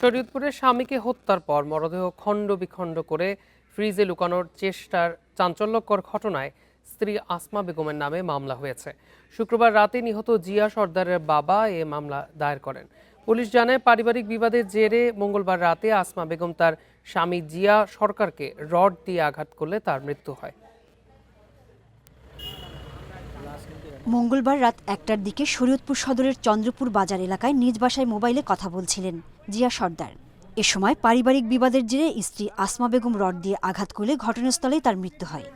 শরীয়তপুরের স্বামীকে হত্যার পর মরদেহ খণ্ড বিখণ্ড করে ফ্রিজে লুকানোর চেষ্টার চাঞ্চল্যকর ঘটনায় স্ত্রী আসমা বেগমের নামে মামলা হয়েছে। শুক্রবার রাতে নিহত জিয়া সর্দারের বাবা এ মামলা দায়ের করেন। পুলিশ জানায়, পারিবারিক বিবাদের জেরে মঙ্গলবার রাতে আসমা বেগম তার স্বামী জিয়া সরকারকে রড দিয়ে আঘাত করলে তার মৃত্যু হয়। মঙ্গলবার রাত ১টার দিকে শরীয়তপুর সদরের চন্দ্রপুর বাজার এলাকায় নিজ বাসায় মোবাইলে কথা বলছিলেন জিয়া সর্দার। এ সময় পারিবারিক বিবাদের জেরে স্ত্রী আসমা বেগম রড দিয়ে আঘাত করলে ঘটনাস্থলেই তার মৃত্যু হয়।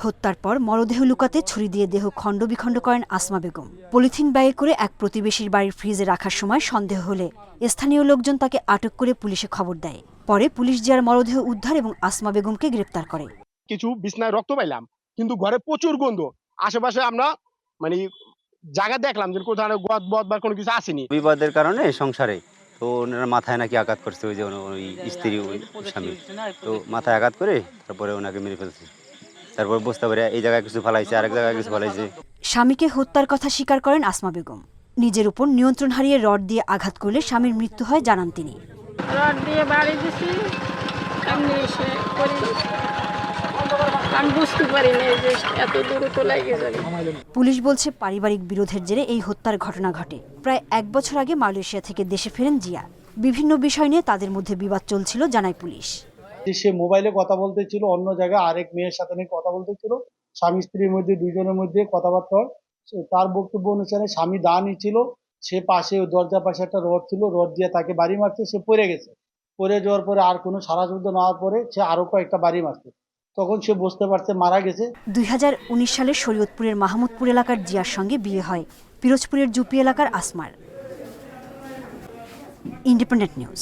হত্যার পর মরদেহ লুকাতে ছুরি দিয়ে দেহ খণ্ড বিখণ্ড করেন আসমা বেগম। পলিথিন ব্যাগে করে এক প্রতিবেশীর বাড়ির ফ্রিজে রাখার সময় সন্দেহ হলে স্থানীয় লোকজন তাকে আটক করে পুলিশে খবর দেয়। পরে পুলিশ জিয়ার মরদেহ উদ্ধার এবং আসমা বেগমকে গ্রেপ্তার করে। কিছু বিছনায় রক্ত পাইলাম, কিন্তু ঘরে প্রচুর গন্ধ। আশেপাশে আমরা মানে জায়গা দেখলাম যে কোথাও গদ বদ বা কোনো কিছু আসেনি। বিবাদের কারণে সংসারে তো ওনার মাথায় নাকি আঘাত করছে, ওই যে ওই স্ত্রী ওই স্বামী, তো মাথায় আঘাত করে তারপরে ওনাকে মেরে ফেলছে। তারপর বুঝতে পারে এই জায়গায় কিছু ফেলাইছে, আরেক জায়গায় কিছু ফেলাইছে। স্বামীকে হত্যার কথা স্বীকার করেন আসমা বেগম। নিজের উপর নিয়ন্ত্রণ হারিয়ে রড দিয়ে আঘাত করলে স্বামীর মৃত্যু হয় জানান তিনি। রড দিয়ে বাড়ি দিছি, এমনি এসে করি, আমি বুঝতে পারি না যে এত দ্রুত লেগে যাবে। পুলিশ বলছে, পারিবারিক বিরোধের জেরে এই হত্যার ঘটনা ঘটে। প্রায় ১ বছর আগে মালয়েশিয়া থেকে দেশে ফেরেন জিয়া। বিভিন্ন বিষয় নিয়ে তাদের মধ্যে বিবাদ চলছিল জানায় পুলিশ। সে মোবাইলে কথা বলতেছিল, অন্য জায়গায় আরেক মেয়ের সাথে নিয়ে কথা বলতেছিল। স্বামী স্ত্রীর মধ্যে দুইজনের মধ্যে কথাবার্তা হয়। তার বক্তব্য অনুসারে স্বামী দা নিচ্ছিল, সে পাশে দরজার পাশে একটা রড ছিল, রড দিয়ে তাকে বাড়ি মারছে, সে পড়ে গেছে। পড়ে যাওয়ার পরে আর কোনো সারা শব্দ না হওয়ার পরে সে আরো কয়েকটা বাড়ি মারছে। তখন সে বুঝতে পারছে মারা গেছে। ২০১৯ সালে শরীয়তপুরের মাহমুদপুর এলাকার জিয়ার সঙ্গে বিয়ে হয় পিরোজপুরের জুপি এলাকার আসমার। Independent news.